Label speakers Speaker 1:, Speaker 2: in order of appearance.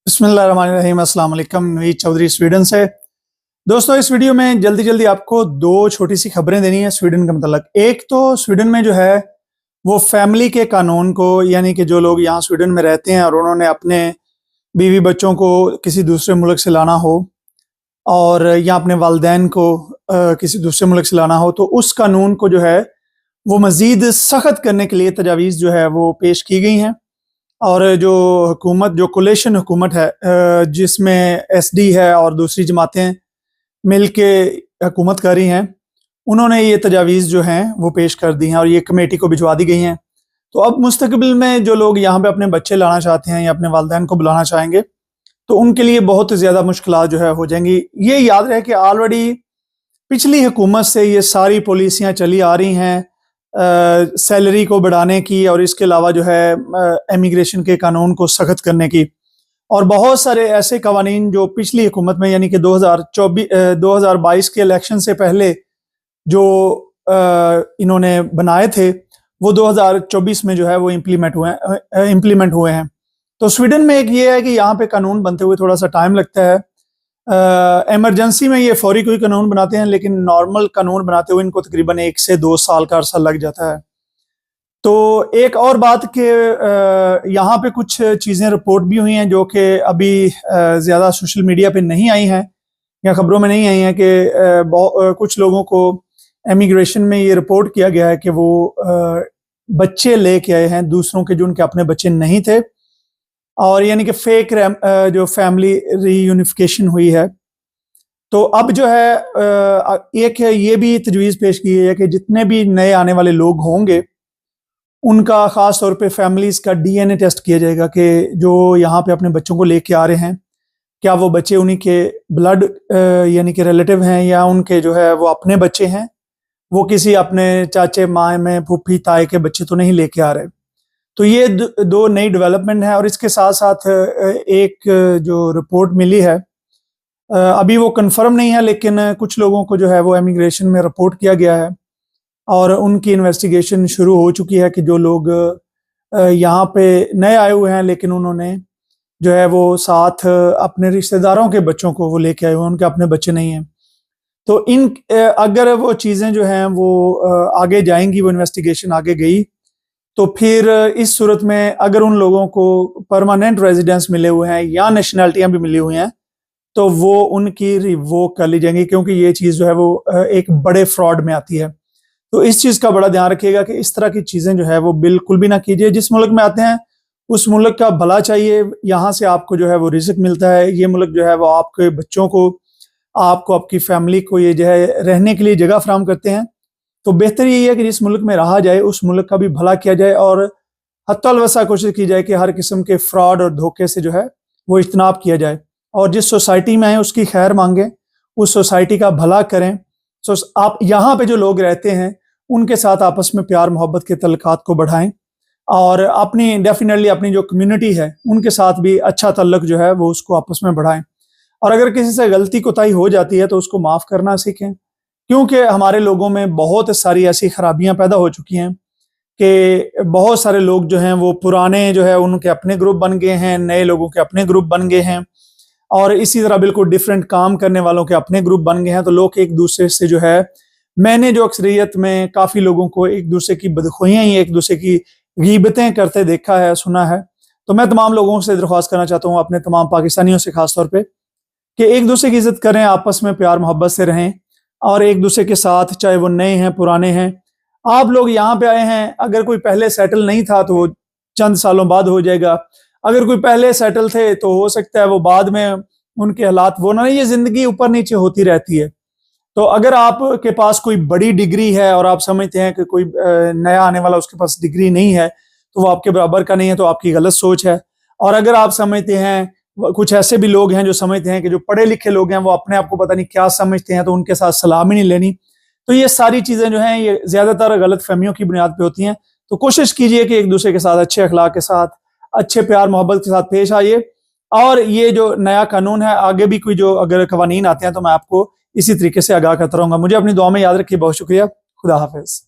Speaker 1: बिस्मिल्लाहिर्रहमानिर्रहीम। अस्सलाम वालेकुम। नवीद चौधरी स्वीडन से। दोस्तों, इस वीडियो में जल्दी आपको दो छोटी सी खबरें देनी है स्वीडन के मतलब। एक तो स्वीडन में जो है वो फैमिली के कानून को, यानी कि जो लोग यहाँ स्वीडन में रहते हैं और उन्होंने अपने बीवी बच्चों को किसी दूसरे मुल्क से लाना हो और या अपने वालिदैन को किसी दूसरे मुल्क से लाना हो, तो उस कानून को जो है वो मज़ीद सख्त करने के लिए तजावीज़ जो है वो पेश की गई हैं। और जो हुकूमत, जो कोलेशन हुकूमत है, जिसमें एसडी है और दूसरी जमातें मिल के हुकूमत कर रही हैं, उन्होंने ये तजावीज़ जो हैं वो पेश कर दी हैं और ये कमेटी को भिजवा दी गई हैं। तो अब मुस्तकबिल में जो लोग यहाँ पे अपने बच्चे लाना चाहते हैं या अपने वालिदैन को बुलाना चाहेंगे, तो उनके लिए बहुत ज़्यादा मुश्किलात जो है हो जाएंगी। ये याद रहे कि ऑलरेडी पिछली हुकूमत से ये सारी पॉलिसियाँ चली आ रही हैं, सैलरी को बढ़ाने की और इसके अलावा जो है इमिग्रेशन के कानून को सख्त करने की, और बहुत सारे ऐसे कवानीन जो पिछली हुकूमत में, यानी कि 2022 के इलेक्शन से पहले जो इन्होंने बनाए थे, वो 2024 में जो है वो इम्प्लीमेंट हुए हैं। तो स्वीडन में एक ये है कि यहाँ पे कानून बनते हुए थोड़ा सा टाइम लगता है। इमरजेंसी में ये फौरी कोई कानून बनाते हैं, लेकिन नॉर्मल कानून बनाते हुए इनको तकरीबन 1 से 2 साल का अरसा लग जाता है। तो एक और बात कि यहाँ पे कुछ चीज़ें रिपोर्ट भी हुई हैं जो कि अभी ज़्यादा सोशल मीडिया पे नहीं आई हैं या ख़बरों में नहीं आई हैं, कि कुछ लोगों को इमिग्रेशन में ये रिपोर्ट किया गया है कि वो बच्चे लेके आए हैं दूसरों के, जो उनके अपने बच्चे नहीं थे, और यानी कि फेक जो फैमिली रीयूनिफिकेशन हुई है। तो अब जो है एक ये भी तजवीज़ पेश की है कि जितने भी नए आने वाले लोग होंगे उनका ख़ास तौर पे फैमिलीज़ का डीएनए टेस्ट किया जाएगा, कि जो यहाँ पे अपने बच्चों को लेके आ रहे हैं, क्या वो बच्चे उन्हीं के ब्लड यानी कि रिलेटिव हैं, या उनके जो है वो अपने बच्चे हैं, वो किसी अपने चाचे माए में फूफी ताए के बच्चे तो नहीं लेके आ रहे। तो ये दो नई डेवलपमेंट है। और इसके साथ साथ एक जो रिपोर्ट मिली है, अभी वो कंफर्म नहीं है, लेकिन कुछ लोगों को जो है वो इमिग्रेशन में रिपोर्ट किया गया है और उनकी इन्वेस्टिगेशन शुरू हो चुकी है, कि जो लोग यहाँ पे नए आए हुए हैं लेकिन उन्होंने जो है वो साथ अपने रिश्तेदारों के बच्चों को वो लेके आए हुए हैं, उनके अपने बच्चे नहीं हैं। तो अगर वो चीज़ें जो हैं वो आगे जाएंगी, वो इन्वेस्टिगेशन आगे गई, तो फिर इस सूरत में अगर उन लोगों को परमानेंट रेजिडेंस मिले हुए हैं या नेशनैलिटियाँ भी मिली हुई हैं, तो वो उनकी रिवोक कर ली जाएंगी, क्योंकि ये चीज़ जो है वो एक बड़े फ्रॉड में आती है। तो इस चीज़ का बड़ा ध्यान रखिएगा कि इस तरह की चीज़ें जो है वो बिल्कुल भी ना कीजिए। जिस मुल्क में आते हैं उस मुल्क का भला चाहिए, यहाँ से आपको जो है वो रिज़्क मिलता है। ये मुल्क जो है वो आपके बच्चों को, आपको, आपकी फैमिली को ये जो है रहने के लिए जगह फराहम करते हैं। तो बेहतर यही है कि जिस मुल्क में रहा जाए उस मुल्क का भी भला किया जाए, और हत्तल वसा कोशिश की जाए कि हर किस्म के फ्रॉड और धोखे से जो है वो इज्तनाब किया जाए, और जिस सोसाइटी में आए उसकी खैर मांगें, उस सोसाइटी का भला करें। सो आप यहाँ पे जो लोग रहते हैं उनके साथ आपस में प्यार मोहब्बत के तल्लुकात को बढ़ाएं, और अपनी डेफिनेटली अपनी जो कम्युनिटी है उनके साथ भी अच्छा तल्लुक जो है वो उसको आपस में बढ़ाएं। और अगर किसी से गलती कोताही हो जाती है तो उसको माफ़ करना सीखें, क्योंकि हमारे लोगों में बहुत सारी ऐसी खराबियां पैदा हो चुकी हैं कि बहुत सारे लोग जो हैं वो पुराने जो है उनके अपने ग्रुप बन गए हैं, नए लोगों के अपने ग्रुप बन गए हैं, और इसी तरह बिल्कुल डिफरेंट काम करने वालों के अपने ग्रुप बन गए हैं। तो लोग एक दूसरे से जो है, मैंने जो अक्सरियत में काफ़ी लोगों को एक दूसरे की बदखुइयाँ, एक दूसरे की गीबतें करते देखा है, सुना है। तो मैं तमाम लोगों से दरख्वास्त करना चाहता हूँ, अपने तमाम पाकिस्तानियों से खास तौर पर, कि एक दूसरे की इज़्ज़त करें, आपस में प्यार मोहब्बत से रहें, और एक दूसरे के साथ, चाहे वो नए हैं पुराने हैं। आप लोग यहाँ पे आए हैं, अगर कोई पहले सेटल नहीं था तो वो चंद सालों बाद हो जाएगा, अगर कोई पहले सेटल थे तो हो सकता है वो बाद में उनके हालात वो ना, ये ज़िंदगी ऊपर नीचे होती रहती है। तो अगर आपके पास कोई बड़ी डिग्री है और आप समझते हैं कि कोई नया आने वाला उसके पास डिग्री नहीं है, तो वो आपके बराबर का नहीं है, तो आपकी गलत सोच है। और अगर आप समझते हैं, कुछ ऐसे भी लोग हैं जो समझते हैं कि जो पढ़े लिखे लोग हैं वो अपने आप को पता नहीं क्या समझते हैं, तो उनके साथ सलाम ही नहीं लेनी। तो ये सारी चीज़ें जो हैं ये ज़्यादातर गलत फहमियों की बुनियाद पे होती हैं। तो कोशिश कीजिए कि एक दूसरे के साथ अच्छे अखलाक के साथ, अच्छे प्यार मोहब्बत के साथ पेश आइए। और ये जो नया कानून है, आगे भी कोई जो अगर कवानीन आते हैं तो मैं आपको इसी तरीके से आगाह करता रहूँगा। मुझे अपनी दुआ में याद रखिए। बहुत शुक्रिया। खुदा हाफिज़।